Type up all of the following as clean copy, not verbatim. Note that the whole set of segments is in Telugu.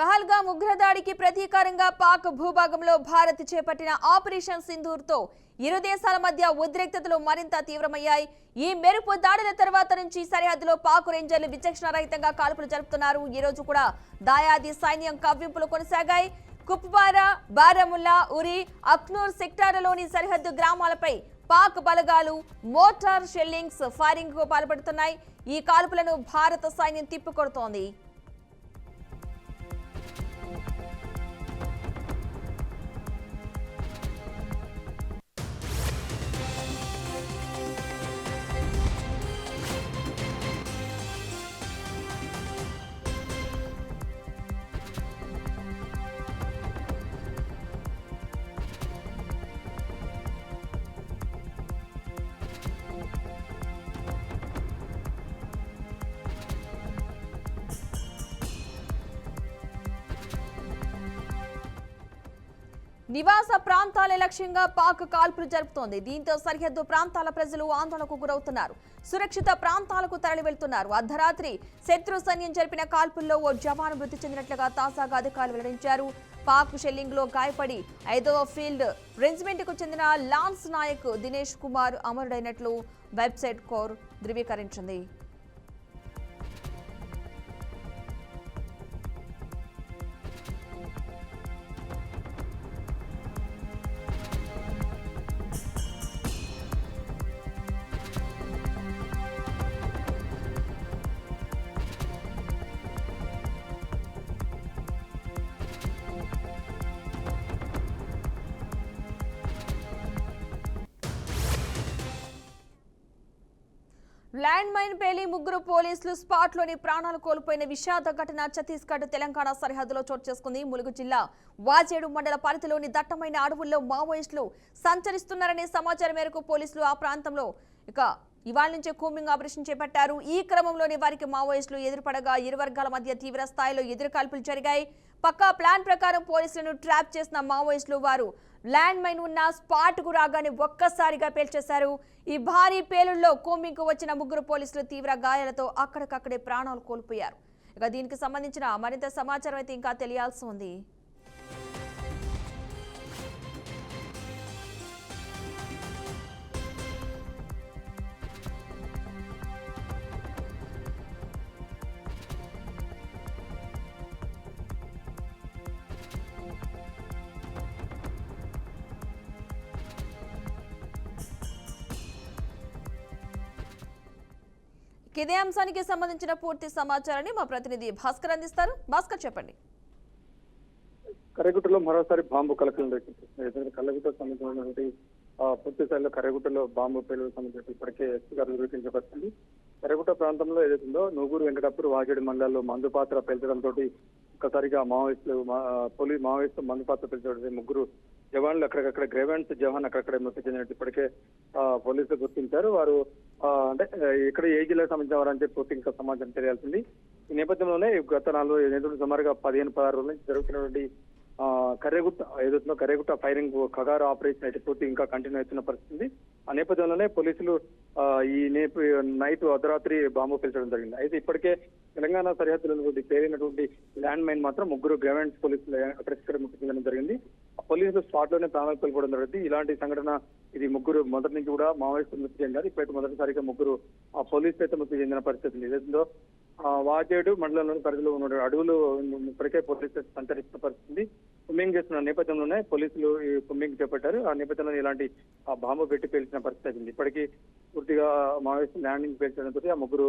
పహల్గామ్ ఉగ్రదాడికి ప్రతీకారంగా పాక్ భూభాగంలో భారత్ చేపట్టిన ఆపరేషన్ సింధూర్తో ఇరు దేశాల మధ్య ఉద్రిక్తతలు మరింత తీవ్రమయ్యాయి. ఈ మెరుపు దాడుల తర్వాత నుంచి సరిహద్దులో పాక్ రేంజర్లు విచక్షణారహితంగా కాల్పులు జరుపుతున్నారు. ఈ రోజు కూడా దాయాది సైన్యం కవ్వింపులు కొనసాగాయి. కుప్వారా, బారాముల్లా, ఉరి, అఖ్నూర్ సెక్టార్లలోని సరిహద్దు గ్రామాలపై పాక్ బలగాలు మోటార్ షెల్లింగ్స్ ఫైరింగ్ కు పాల్పడుతున్నాయి. ఈ కాల్పులను భారత సైన్యం తిప్పికొడుతోంది. నివాస ప్రాంతాల లక్ష్యంగా పాక్ కాల్పులు జరుపుతోంది. దీంతో సరిహద్దు ప్రాంతాల ప్రజలు ఆందోళనకు గురవుతున్నారు. సురక్షిత ప్రాంతాలకు తరలి వెళ్తున్నారు. అర్ధరాత్రి శత్రు సైన్యం జరిపిన కాల్పుల్లో ఓ జవాను మృతి చెందినట్లుగా తాజాగా అధికారులు వెల్లడించారు. పాక్ షెల్లింగ్ లో గాయపడి 5వ ఫీల్డ్ రెజిమెంట్ కు చెందిన లాన్స్ నాయక్ దినేష్ కుమార్ అమరుడైనట్లు వెబ్సైట్ కోర్ ధృవీకరించింది. ల్యాండ్ మైన్ పేలి ముగ్గురు పోలీసులు స్పాట్లోని ప్రాణాలు కోల్పోయిన విషాద ఘటన ఛత్తీస్గఢ్ తెలంగాణ సరిహద్దులో చోటు చేసుకుంది. ములుగు జిల్లా వాజేడు మండల పరిధిలోని దట్టమైన అడవుల్లో మావోయిస్టులు సంచరిస్తున్నారనే సమాచారం మేరకు పోలీసులు ఆ ప్రాంతంలో ఇవాళ నుంచే కూంబింగ్ ఆపరేషన్ చేపట్టారు. ఈ క్రమంలోనే వారికి మావోయిస్టులు ఎదురుపడగా ఇరు వర్గాల మధ్య తీవ్ర స్థాయిలో ఎదురుకాల్పులు జరిగాయి. పక్కా ప్లాన్ ప్రకారం పోలీసులను ట్రాప్ చేసిన మావోయిస్టులు వారు ల్యాండ్ మైన్ ఉన్న స్పాట్ కు రాగానే ఒక్కసారిగా పేల్చేశారు. ఈ భారీ పేలుళ్లో కూంబింగ్ కు వచ్చిన ముగ్గురు పోలీసులు తీవ్ర గాయాలతో అక్కడికక్కడే ప్రాణాలు కోల్పోయారు. దీనికి సంబంధించిన మరింత సమాచారం అయితే ఇంకా తెలియాల్సి ఉంది. ఇదే అంశానికి సంబంధించిన పూర్తి సమాచారాన్ని మా ప్రతినిధి భాస్కర్ అందిస్తారు. భాస్కర్, చెప్పండి. కర్రగుట్టలో మరోసారి బాంబు కలకలం రేకెత్తింది. కర్రగుట్టకు సంబంధించినటువంటి పూర్తి స్థాయిలో కర్రగుట్టలో బాంబు పేలుకు సంబంధించి ఇప్పటికే ఎస్పీ గారు ధృవీకరించబడుతుంది. కర్రగుట్ట ప్రాంతంలో ఏదైతుందో నూగూరు వెంకటాపూర్ వాజేడు మండలాల్లో మందు పాత్ర పేల్చడంతో ఒక్కసారిగా మావోయిస్టు మందు పాత్ర పేల్చడం ముగ్గురు జవాన్లు అక్కడికక్కడ గ్రేవెన్స్ జవాన్ అక్కడక్కడ మృతి చెందినట్టు ఇప్పటికే పోలీసులు గుర్తించారు. వారు అంటే ఇక్కడ ఏ జిల్లాకు సంబంధించిన వారంటే పూర్తి ఇంకా సమాచారం తెలియాల్సింది. ఈ నేపథ్యంలోనే గత 4 నెలలు సుమారుగా 15-16 రోజుల నుంచి జరుగుతున్నటువంటి కర్రగుట్ట ఫైరింగ్ ఖగారు ఆపరేషన్ అయితే పూర్తి ఇంకా కంటిన్యూ అవుతున్న పరిస్థితి. ఆ నేపథ్యంలోనే పోలీసులు ఈ నైట్ అర్ధరాత్రి బాంబు పేల్చడం జరిగింది. అయితే ఇప్పటికే తెలంగాణ సరిహద్దులో పేరినటువంటి ల్యాండ్ మైన్ మాత్రం ముగ్గురు గ్రావెంట్స్ పోలీసులు అక్కడిక్కడ మృతి చెందడం జరిగింది. పోలీసులు స్పాట్ లోనే ప్రాణాలు కోల్పోవడం జరిగింది. ఇలాంటి సంఘటన ఇది ముగ్గురు మొదటి నుంచి కూడా మావోయిస్టులు మృతి చెందారు. ఇప్పటికే మొదటిసారిగా ముగ్గురు పోలీసులు అయితే మృతి చెందిన పరిస్థితి. ఏదో వాజేడు మండలంలోని పరిధిలో ఉన్న అడవులు ఇప్పటికే పోలీసులు సంచరిస్తున్న పరిస్థితి. కుమ్మింగ్ చేస్తున్న నేపథ్యంలోనే పోలీసులు ఈ కుమ్మింగ్ చేపట్టారు. ఆ నేపథ్యంలో ఇలాంటి బాంబు పెట్టి పేల్చిన పరిస్థితి అయింది. ఇప్పటికీ పూర్తిగా మావోయిస్టు ల్యాండింగ్ పేల్చడంతో ఆ ముగ్గురు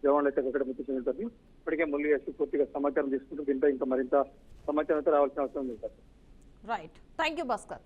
జవాన్లు అయితే అక్కడ మృతి చెందుతుంది. ఇప్పటికే ముల్లి ఎస్పీ పూర్తిగా సమాచారం తీసుకుంటూ దీంట్లో ఇంకా మరింత సమాచారం అయితే రావాల్సిన అవసరం ఉంది sir. Right, thank you Bhaskar.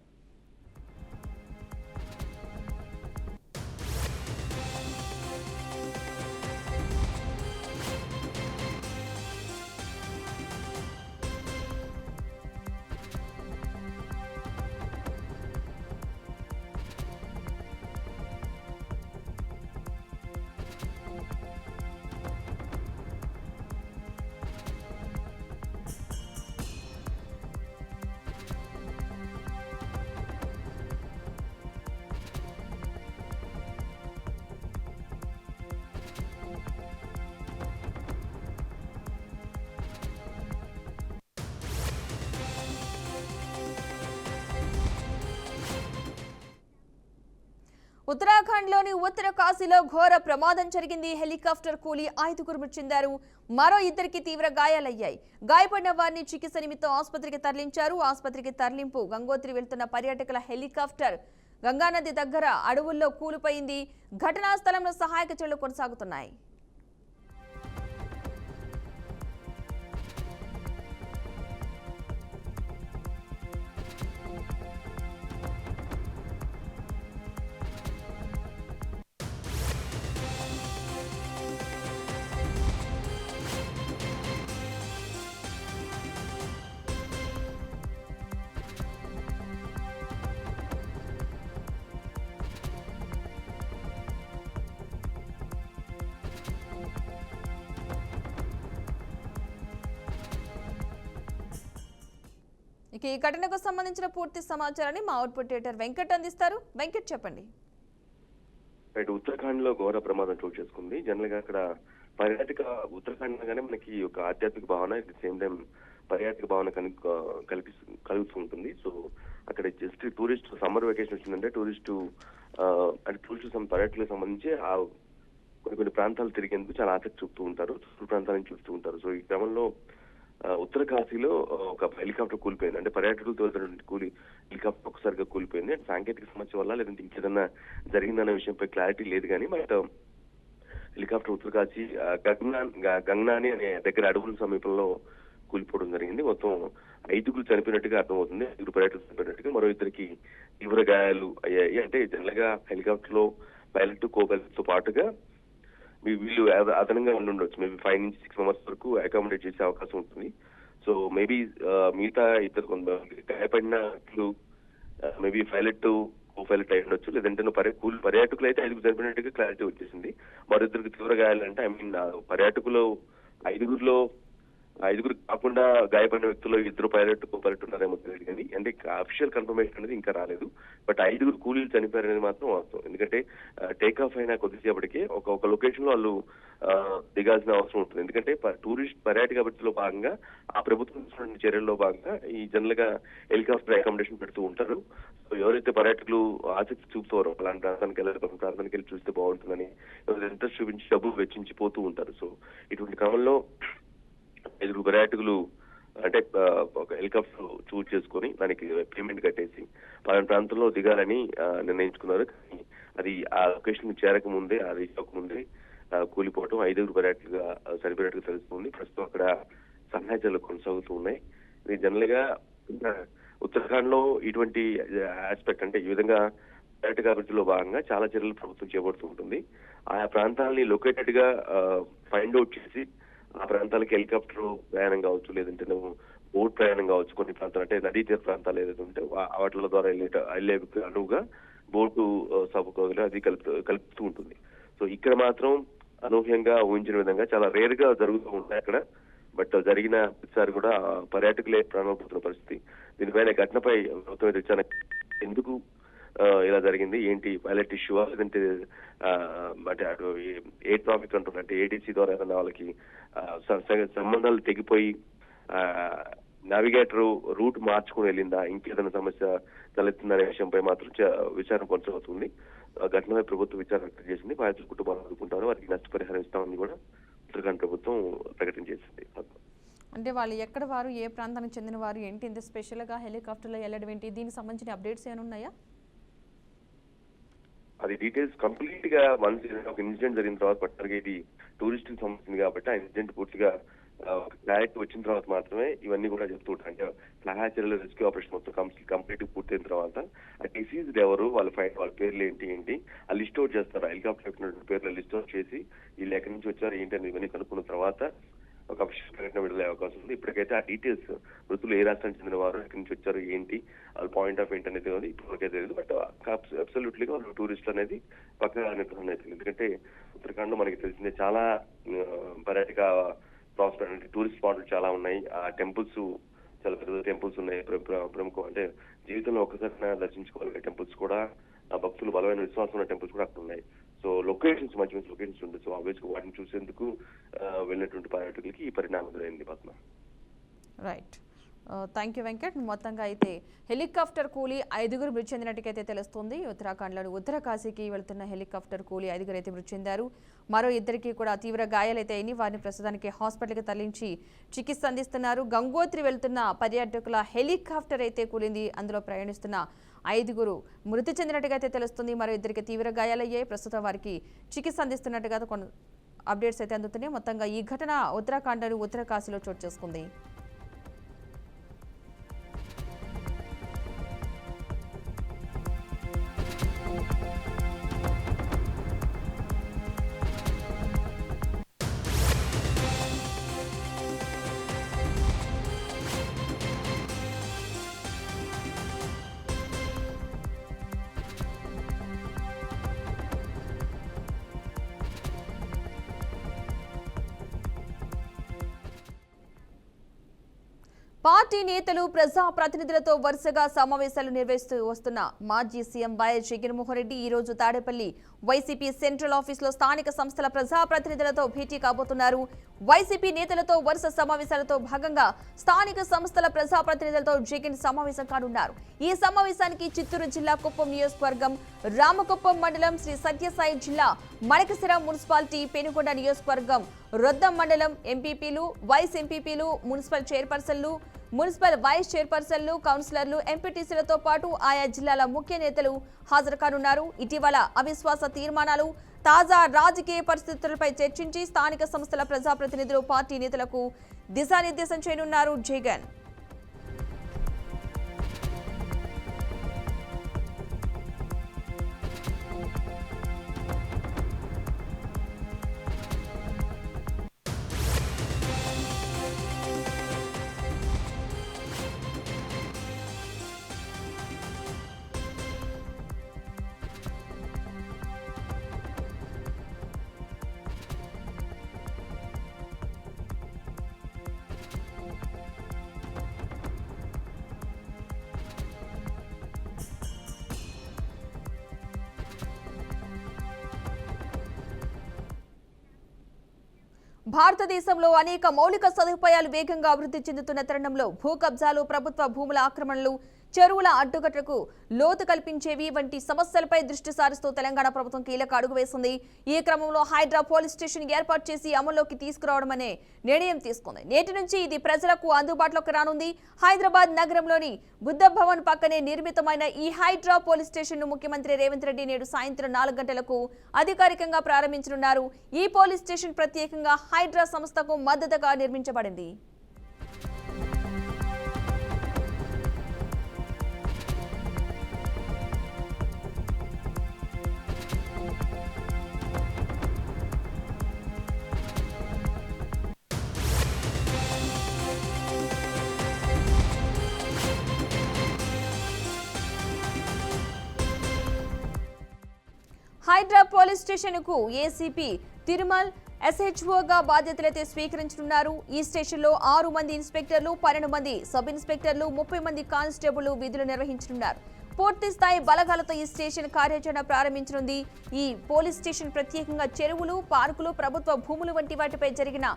ఉత్తరాఖండ్లోని ఉత్తర కాశీలో ఘోర ప్రమాదం జరిగింది. హెలికాప్టర్ కూలి 5గురు మృతి చెందారు. మరో 2కి తీవ్ర గాయాలయ్యాయి. గాయపడిన వారిని చికిత్స నిమిత్తం ఆసుపత్రికి తరలించారు. ఆసుపత్రికి తరలింపు గంగోత్రి వెళ్తున్న పర్యాటకుల హెలికాప్టర్ గంగానది దగ్గర అడవుల్లో కూలిపోయింది. ఘటనా స్థలంలో సహాయక చర్యలు కొనసాగుతున్నాయి. ఇక ఈ ఘటనకు సంబంధించిన పూర్తి సమాచారాన్ని మా అవుట్పుట్ ఎడిటర్ వెంకట్ అందిస్తారు. వెంకట్ చెప్పండి. ఉత్తరాఖండ్ లో ఘోర ప్రమాదం చోటు చేసుకుంది. జనరల్ గా అక్కడ పర్యాటక ఉత్తరాఖండ్ గానే మనకి ఒక ఆధ్యాత్మిక భావన, అట్ ది సేమ్ టైం పర్యాటక భావన కలుగుతూ ఉంటుంది. సో అక్కడ జస్ట్ టూరిస్ట్ సమ్మర్ వెకేషన్ వచ్చిందంటే టూరిస్ట్ పర్యాటకులకు సంబంధించి ఆ కొన్ని ప్రాంతాలు తిరిగేందుకు చాలా ఆసక్తి చూపుతూ ఉంటారు, ప్రాంతాలను చూస్తూ ఉంటారు. సో ఈ క్రమంలో ఉత్తర కాశీలో ఒక హెలికాప్టర్ కూలిపోయింది. అంటే పర్యాటకులతో హెలికాప్టర్ ఒకసారిగా కూలిపోయింది. అంటే సాంకేతిక సమస్య వల్ల లేదంటే ఇంకేదన్నా జరిగిందనే విషయంపై క్లారిటీ లేదు కానీ బట్ హెలికాప్టర్ ఉత్తర కాశీ గంగనాని అనే దగ్గర అడవుల సమీపంలో కూలిపోవడం జరిగింది. మొత్తం 5గురు చనిపోయినట్టుగా అర్థమవుతుంది. 5గురు పర్యాటకులు చనిపోయినట్టుగా, మరో 2కి తీవ్ర గాయాలు అయ్యాయి. అంటే జనరల్ గా హెలికాప్టర్ లో పైలట్, కో పైలట్ తో పాటుగా వీళ్ళు అదనంగా ఉండొచ్చు. మేబీ 5 నుంచి 6 మెంబర్స్ వరకు అకామిడేట్ చేసే అవకాశం ఉంటుంది. సో మేబీ మిగతా ఇద్దరు గాయపడిన మేబీ పైలట్, కో పైలట్ అయి ఉండొచ్చు. లేదంటే పర్యాటకులు అయితే 5గురు చనిపోయినట్టుగా క్లారిటీ వచ్చేసింది. మరో 2కి తీవ్ర గాయాలంటే పర్యాటకులు 5గురు కాకుండా గాయపడిన వ్యక్తులు 2 పైలట్, కో పైలట్ ఉన్నారేమో తెలియదు కానీ అంటే అఫీషియల్ కన్ఫర్మేషన్ అనేది ఇంకా రాలేదు. బట్ 5గురు కూలీలు చనిపోయారనేది మాత్రం వాస్తవం. ఎందుకంటే టేక్ ఆఫ్ అయిన కొద్దిసేపటికి ఒక లొకేషన్ లో వాళ్ళు దిగాల్సిన అవసరం ఉంటుంది. ఎందుకంటే పర్యాటక అభివృద్ధిలో భాగంగా ఆ ప్రభుత్వం చర్యల్లో భాగంగా ఈ జనరల్ గా హెలికాప్టర్ అకామిడేషన్ పెడుతూ ఉంటారు. సో ఎవరైతే పర్యాటకులు ఆసక్తి చూపుతారో అలాంటి ప్రాంతానికి వెళ్ళి చూస్తే బాగుంటుందని ఇంట్రెస్ట్ చూపించి డబ్బులు వెచ్చించి పోతూ ఉంటారు. సో ఇటువంటి క్రమంలో 5గురు పర్యాటకులు అంటే ఒక హెలికాప్టర్ చూస్ చేసుకుని దానికి పేమెంట్ కట్టేసి పలానా ప్రాంతంలో దిగాలని నిర్ణయించుకున్నారు. కానీ అది ఆ లొకేషన్ చేరక ముందే, ఆ రీచ్ అవ్వకముందే కూలిపోవటం 5గురు పర్యాటకులుగా సరిపోయినట్టుగా తెలుస్తుంది. ప్రస్తుతం అక్కడ సహాయ చర్యలు కొనసాగుతూ ఉన్నాయి. ఇది జనరల్ గా ఉత్తరాఖండ్ లో ఇటువంటి ఆస్పెక్ట్ అంటే ఈ విధంగా పర్యాటక అభివృద్ధిలో భాగంగా చాలా చర్యలు ప్రభుత్వం చేపడుతూ ఉంటుంది. ఆయా ప్రాంతాలని లొకేటెడ్ గా ఫైండ్ అవుట్ చేసి ఆ ప్రాంతాలకి హెలికాప్టర్ ప్రయాణం కావచ్చు, లేదంటే బోట్ ప్రయాణం కావచ్చు, కొన్ని ప్రాంతాలు అంటే నదీ తీర ప్రాంతాలు ఏదైతే ఉంటే వాటిల ద్వారా వెళ్ళే అనువుగా బోటు సౌకర్యాలు అది కలుపుతూ ఉంటుంది. సో ఇక్కడ మాత్రం అనూహ్యంగా ఊహించిన విధంగా చాలా రేర్ గా జరుగుతూ ఉంటాయి అక్కడ. బట్ జరిగిన ప్రతిసారి కూడా పర్యాటకులే ప్రాణాలు పోతున్న పరిస్థితి. దీనిపైన ఘటనపై ప్రభుత్వం విచారణ ఎందుకు ఇలా జరిగింది, ఏంటి పైలట్ ఇష్యూవా, లేదంటే అంటే అటు ఎయిర్ ట్రాఫిక్ కంట్రోల్ అంటే ఏటీసీ ద్వారా ఏదైనా వాళ్ళకి సంబంధాలు తెగిపోయి నావిగేటర్ రూట్ మార్చుకుని వెళ్ళిందా, ఇంకేదైనా సమస్య తలెత్తిందనే విషయంపై మాత్రం విచారణ కొనసాగుతుంది. ఘటనపై ప్రభుత్వం విచారణ వ్యక్తం చేసింది. బాధితుల కుటుంబాలు అనుకుంటారు, వారికి నష్టపరిహారం ఇస్తామని కూడా ఉత్తరాఖండ్ ప్రభుత్వం ప్రకటించేసింది. అంటే వాళ్ళు ఎక్కడ వారు, ఏ ప్రాంతానికి చెందిన వారు, ఏంటి ఇంత స్పెషల్ గా హెలికాప్టర్ లో వెళ్ళడం ఏంటి, దీనికి సంబంధించిన అప్డేట్స్ ఏమైనా ఉన్నాయా? అది డీటెయిల్స్ కంప్లీట్ గా వన్స్ ఒక ఇన్సిడెంట్ జరిగిన తర్వాత పట్టారుగా ఇది టూరిస్ట్ కి సంబంధించింది కాబట్టి ఆ ఇన్సిడెంట్ పూర్తిగా క్లారిటీ వచ్చిన తర్వాత మాత్రమే ఇవన్నీ కూడా చెప్తూ ఉంటారు. అంటే సహాయ చర్యలు, రెస్క్యూ ఆపరేషన్ మొత్తం కంప్లీట్ పూర్తయిన తర్వాత ఆ డిసీజ్డ్ ఎవరు, వాళ్ళ పేర్లు ఏంటి ఆ లిస్ట్ అవుట్ చేస్తారు. హెలికాప్టర్ పేర్లు లిస్ట్ అవుట్ చేసి వీళ్ళు ఎక్కడి నుంచి వచ్చారు ఏంటి అని ఇవన్నీ కనుక్కున్న తర్వాత ఒక అఫీషియల్ ప్రకటన విడుదలయ్యే అవకాశం ఉంది. ఇప్పటికైతే ఆ డీటెయిల్స్ మృతులు ఏ రాష్ట్రానికి చెందిన వారు, ఎక్కడి నుంచి వచ్చారు ఏంటి, వాళ్ళ పాయింట్ ఆఫ్ ఏంటి అనేది ఇప్పటికే తెలియదు. బట్ అబ్సల్యూట్లీగా వాళ్ళు టూరిస్టులు అనేది పక్కగా నిర్ధారణ అవుతుంది. ఎందుకంటే ఉత్తరాఖండ్ లో మనకి తెలిసిందే చాలా పర్యాటక ప్రాస్పెర్ అంటే టూరిస్ట్ స్పాట్లు చాలా ఉన్నాయి. ఆ టెంపుల్స్ చాలా పెద్ద టెంపుల్స్ ఉన్నాయి, ప్రముఖం అంటే జీవితంలో ఒక్కసారి దర్శించుకోవాలి టెంపుల్స్ కూడా, భక్తులు బలమైన విశ్వాసం ఉన్న టెంపుల్స్ కూడా అక్కడ ఉన్నాయి. సో లొకేషన్స్ మంచి మంచి లొకేషన్స్ ఉంటుంది. సో ఆబ్వియస్ గా వాటిని చూసేందుకు వెళ్ళినటువంటి పర్యాటకులకి ఈ పరిణామం ఎదురైంది. Padma. Right, thank you Venkat. మొత్తంగా అయితే హెలికాప్టర్ కూలీ 5గురు మృతి చెందినట్టుకైతే తెలుస్తుంది. ఉత్తరాఖండ్లోని ఉత్తరకాశీకి వెళ్తున్న హెలికాప్టర్ కూలీ 5గురు అయితే మృతి చెందారు. మరో ఇద్దరికి కూడా తీవ్ర గాయాలైతే అయినాయి. వారిని ప్రస్తుతానికి హాస్పిటల్కి తరలించి చికిత్స అందిస్తున్నారు. గంగోత్రి వెళ్తున్న పర్యాటకుల హెలికాప్టర్ అయితే కూలింది. అందులో ప్రయాణిస్తున్న 5గురు మృతి చెందినట్టుగా అయితే తెలుస్తుంది. మరో ఇద్దరికి తీవ్ర గాయాలయ్యాయి. ప్రస్తుతం వారికి చికిత్స అందిస్తున్నట్టుగా అప్డేట్స్ అయితే అందుతున్నాయి. మొత్తంగా ఈ ఘటన ఉత్తరాఖండ్లోని ఉత్తరకాశీలో చోటు చేసుకుంది. పార్టీ నేతలు ప్రజా ప్రతినిధులతో వరుసగా సమావేశాలు నిర్వహిస్తూ వస్తున్న మాజీ సీఎం వైఎస్ జగన్మోహన్ రెడ్డి ఈ రోజు తాడేపల్లి వైసీపీ సెంట్రల్ ఆఫీసులో స్థానిక సంస్థల ప్రజా ప్రతినిధులతో భేటీ కాబోతున్నారు. వైసీపీ నేతలతో వరుస సమావేశాలతో భాగంగా స్థానిక సంస్థల ప్రజా ప్రతినిధులతో జగన్ సమావేశం కానున్నారు. ఈ సమావేశానికి చిత్తూరు జిల్లా కుప్పం నియోజకవర్గం, రామకుప్పం మండలం శ్రీ సత్యసాయి జిల్లా, మణికశిర మున్సిపాలిటీ, పెనుకొండ నియోజకవర్గం, రొద్దం మండలం ఎంపీపీలు, వైస్ ఎంపీపీలు, మున్సిపల్ చైర్పర్సన్లు, మున్సిపల్ వైస్ చైర్పర్సన్లు, కౌన్సిలర్లు, ఎంపీటీసీలతో పాటు ఆయా జిల్లాల ముఖ్య నేతలు హాజరు కానున్నారు. ఇటీవల అవిశ్వాస తీర్మానాలు, తాజా రాజకీయ పరిస్థితులపై చర్చించి స్థానిక సంస్థల ప్రజాప్రతినిధులు, పార్టీ నేతలకు దిశానిర్దేశం చేయనున్నారు జగన్. భారతదేశంలో అనేక మౌలిక సదుపాయాలు వేగంగా అభివృద్ధి చెందుతున్న తరుణంలో భూ కబ్జాలు, ప్రభుత్వ భూముల ఆక్రమణలు, చెరువుల అడ్డుకట్టకు లోతు కల్పించేవి వంటి సమస్యలపై దృష్టి సారిస్తూ తెలంగాణ ప్రభుత్వం కీలక అడుగు వేసింది. ఈ క్రమంలో హైడ్రా పోలీస్ స్టేషన్ ఏర్పాటు చేసి అమల్లోకి తీసుకురావడం అనే నిర్ణయం తీసుకుంది. నేటి నుంచి ఇది ప్రజలకు అందుబాటులోకి రానుంది. హైదరాబాద్ నగరంలోని బుద్ధ భవన్ పక్కనే నిర్మితమైన ఈ హైడ్రా పోలీస్ స్టేషన్ ను ముఖ్యమంత్రి రేవంత్ రెడ్డి నేడు సాయంత్రం 4 గంటలకు అధికారికంగా ప్రారంభించనున్నారు. ఈ పోలీస్ స్టేషన్ ప్రత్యేకంగా హైడ్రా సంస్థకు మద్దతుగా నిర్మించబడింది. హైడ్రా పోలీస్ స్టేషన్ కు ఏసీపీ తిరుమల్ ఎస్హెచ్ఓగా బాధ్యతలైతే స్వీకరించనున్నారు. ఈ స్టేషన్ లో 6 మంది ఇన్స్పెక్టర్లు, 12 మంది సబ్ ఇన్స్పెక్టర్లు, 30 మంది కానిస్టేబుల్ విధులు నిర్వహించనున్నారు. పూర్తి స్థాయి బలగాలతో ఈ స్టేషన్ కార్యాచరణ ప్రారంభించనుంది. ఈ పోలీస్ స్టేషన్ ప్రత్యేకంగా చెరువులు, పార్కులు, ప్రభుత్వ భూములు వంటి వాటిపై జరిగిన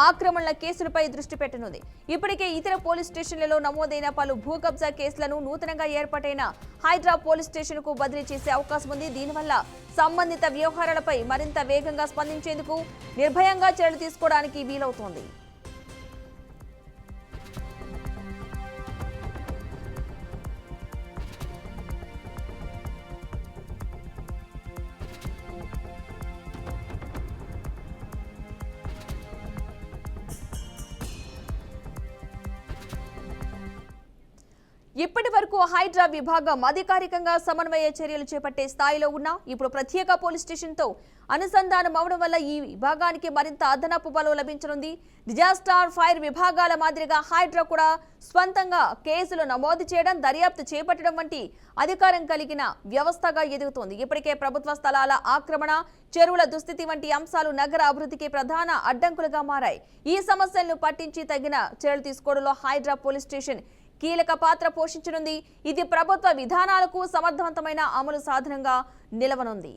ఆక్రమణల కేసులపై దృష్టి పెట్టనుంది. ఇప్పటికే ఇతర పోలీస్ స్టేషన్లలో నమోదైన పలు భూ కబ్జా కేసులను నూతనంగా ఏర్పాటైన హైడ్రా పోలీస్ స్టేషన్ కు బదిలీ చేసే అవకాశం ఉంది. దీనివల్ల సంబంధిత వ్యవహారాలపై మరింత వేగంగా స్పందించేందుకు, నిర్భయంగా చర్యలు తీసుకోవడానికి వీలవుతోంది. ఇప్పటి వరకు హైడ్రా విభాగం అధికారికంగా సమన్వయ చర్యలు చేపట్టే స్థాయిలో ఉన్న ఇప్పుడు ప్రత్యేక పోలీస్ స్టేషన్తో అనుసంధానం అవడం వల్ల ఈ విభాగానికి మరింత అదనపు బలం లభించనుంది. డిజాస్టర్ ఫైర్ విభాగాల మాదిరిగా హైడ్రా కూడా స్వంతంగా కేసులు నమోదు చేయడం, దర్యాప్తు చేపట్టడం వంటి అధికారం కలిగిన వ్యవస్థగా ఎదుగుతోంది. ఇప్పటికే ప్రభుత్వ స్థలాల ఆక్రమణ, చెరువుల దుస్థితి వంటి అంశాలు నగర అభివృద్ధికి ప్రధాన అడ్డంకులుగా మారాయి. ఈ సమస్యలను పట్టించి తగిన చర్యలు తీసుకోవడంలో హైడ్రా పోలీస్ స్టేషన్ కీలక పాత్ర పోషించనుంది. ఇది ప్రభుత్వ విధానాలకు సమర్థవంతమైన అమలు సాధనంగా నిలవనుంది.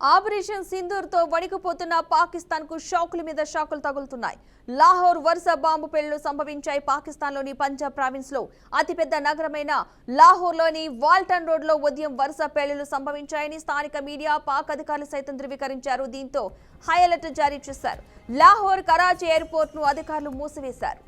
ఆపరేషన్ సింధూర్ తో వణికిపోతున్న పాకిస్తాన్ కు షాకుల మీద షాకులు తగులుతున్నాయి. లాహోర్ వరుస బాంబు పేలుళ్లు సంభవించాయి. పాకిస్తాన్ లోని పంజాబ్ ప్రావిన్స్ లో అతిపెద్ద నగరమైన లాహోర్ లోని వాల్టన్ రోడ్ లో ఉదయం వరుస పేలుళ్లు సంభవించాయని స్థానిక మీడియా, పాక్ అధికారులు సైతం ధృవీకరించారు. దీంతో హై అలర్ట్ జారీ చేశారు. లాహోర్, కరాచీ ఎయిర్పోర్ట్ ను అధికారులు మూసివేశారు.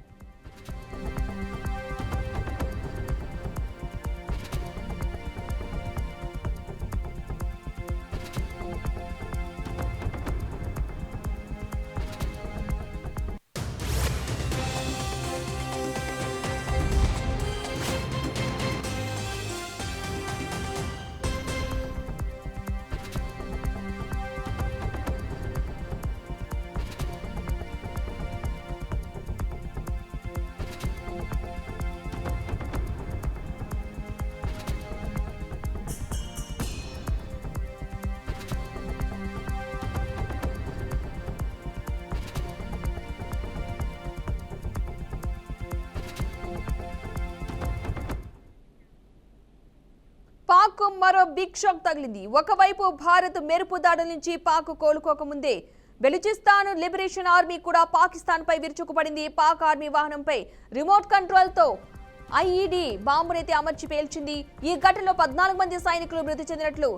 పాక్ మరో బిగ్ షాక్ తగిలింది. ఒకవైపు భారత్ మెరుపు దాడుల నుంచి పాక్ కోలుకోకముందే బెలూచిస్తాన్ లిబరేషన్ ఆర్మీ కూడా పాకిస్తాన్ పై విరుచుకుపడింది. పాక్ ఆర్మీ వాహనంపై రిమోట్ కంట్రోల్ తో ఐఈడీ బాంబునైతే అమర్చి పేల్చింది. ఈ ఘటనలో 14 మంది సైనికులు మృతి చెందినట్లు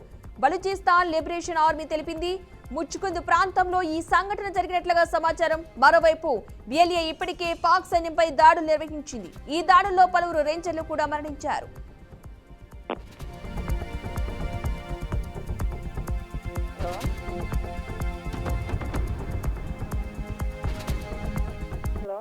బలూచిస్తాన్ లిబరేషన్ ఆర్మీ తెలిపింది. ముచ్చుకుందు ప్రాంతంలో ఈ సంఘటన జరిగినట్లుగా సమాచారం. మరోవైపు బిఎల్ఏ ఇప్పటికే పాక్ సైన్యంపై దాడులు నిర్వహించింది. ఈ దాడుల్లో పలువురు రేంజర్లు కూడా మరణించారు. హలో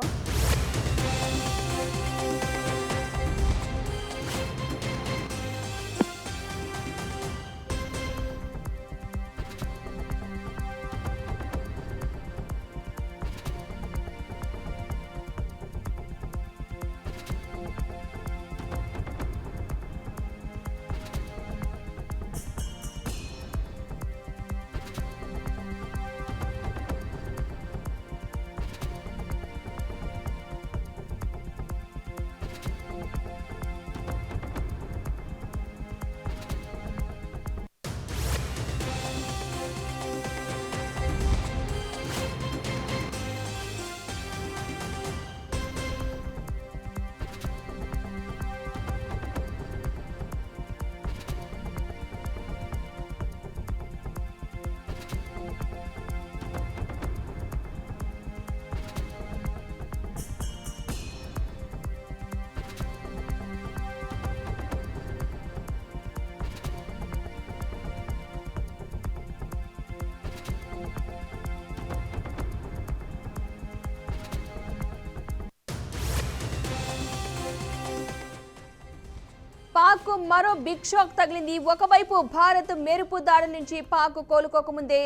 పాక్ మరో బిగ్ షాక్ తగిలింది. ఒకవైపు భారత్ మెరుపు దాడుల నుంచి పాక్ కోలుకోకముందే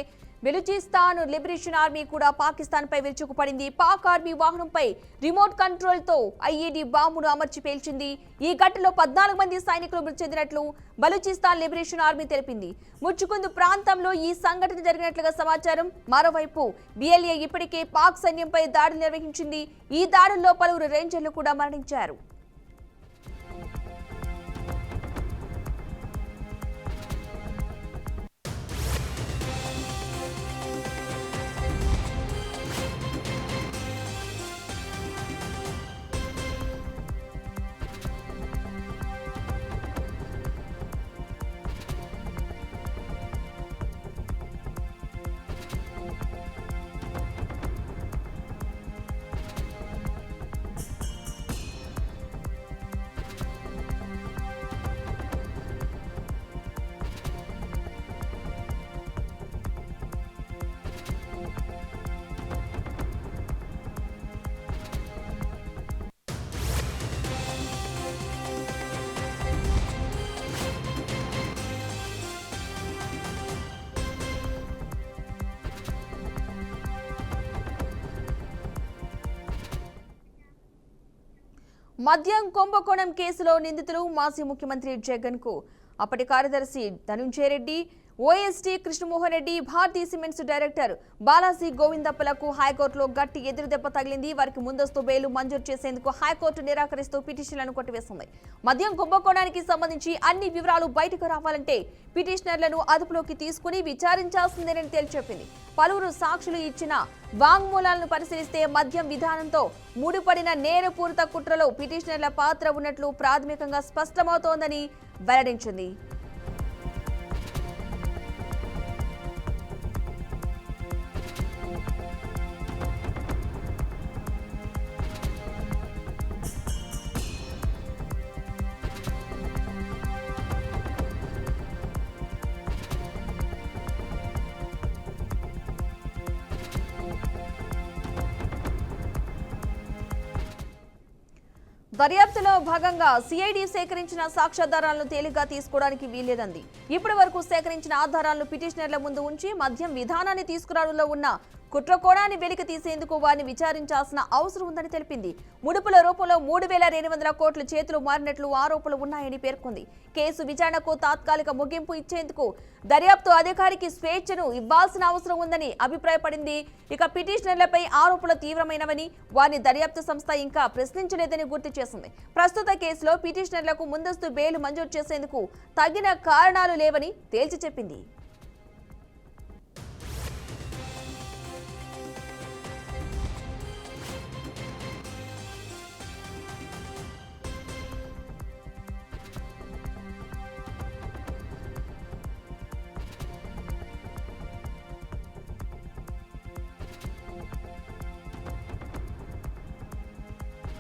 బెలూచిస్తాన్ లిబరేషన్ ఆర్మీ కూడా పాకిస్తాన్ పై విరుచుకుపడింది. పాక్ ఆర్మీ వాహనంపై రిమోట్ కంట్రోల్ తో ఐఈడీ బాంబును అమర్చి పేల్చింది. ఈ ఘటనలో 14 మంది సైనికులు మృతి చెందినట్లు బలూచిస్తాన్ లిబరేషన్ ఆర్మీ తెలిపింది. ముచ్చుకుందు ప్రాంతంలో ఈ సంఘటన జరిగినట్లుగా సమాచారం. మరోవైపు బిఎల్ఏ ఇప్పటికే పాక్ సైన్యంపై దాడులు నిర్వహించింది. ఈ దాడుల్లో పలువురు రేంజర్లు కూడా మరణించారు. మద్యం కుంభకోణం కేసులో నిందితులు మాజీ ముఖ్యమంత్రి జగన్ కు అప్పటి కార్యదర్శి Dhanunjaya Reddy, OSD Krishnamohan Reddy, Bharathi cements director Balaji గోవిందప్పలకు హైకోర్టులో గట్టి ఎదురుదెబ్బ తగిలింది. వారికి ముందస్తు బెయిల్ మంజూరు చేసేందుకు హైకోర్టు నిరాకరిస్తూ పిటిషన్లను కొట్టివేసింది. మద్యం కుంభకోణానికి సంబంధించి అన్ని వివరాలు బయటకు రావాలంటే పిటిషనర్లను అదుపులోకి తీసుకుని విచారించాల్సిందేనని తేల్చెప్పింది. పలువురు సాక్షులు ఇచ్చిన వాంగ్మూలాలను పరిశీలిస్తే మద్యం విధానంతో ముడిపడిన నేరపూరిత కుట్రలో పిటిషనర్ల పాత్ర ఉన్నట్లు ప్రాథమికంగా స్పష్టమవుతోందని వెల్లడించింది. దర్యాప్తులో భాగంగా సిఐడి సేకరించిన సాక్ష్యాధారాలను తేలిగ్గా తీసుకోవడానికి వీల్లేదంది. ఇప్పటి వరకు సేకరించిన ఆధారాలను పిటిషనర్ల ముందు ఉంచి మద్యం విధానాన్ని తీసుకురావడంలో ఉన్న కుట్రకోణాన్ని వెలికి తీసేందుకు వారిని విచారించాల్సిన అవసరం ఉందని తెలిపింది. ముడుపుల రూపంలో 3,200 కోట్లు చేతులు మారినట్లు ఆరోపణలు ఉన్నాయని పేర్కొంది. కేసు విచారణకు తాత్కాలిక ముగింపు ఇచ్చేందుకు దర్యాప్తు అధికారికి స్వేచ్ఛను ఇవ్వాల్సిన అవసరం ఉందని అభిప్రాయపడింది. ఇక పిటిషనర్లపై ఆరోపణలు తీవ్రమైనవని, వారిని దర్యాప్తు సంస్థ ఇంకా ప్రశ్నించలేదని గుర్తు చేసింది. ప్రస్తుత కేసులో పిటిషనర్లకు ముందస్తు బెయిల్ మంజూరు చేసేందుకు తగిన కారణాలు లేవని తేల్చి చెప్పింది.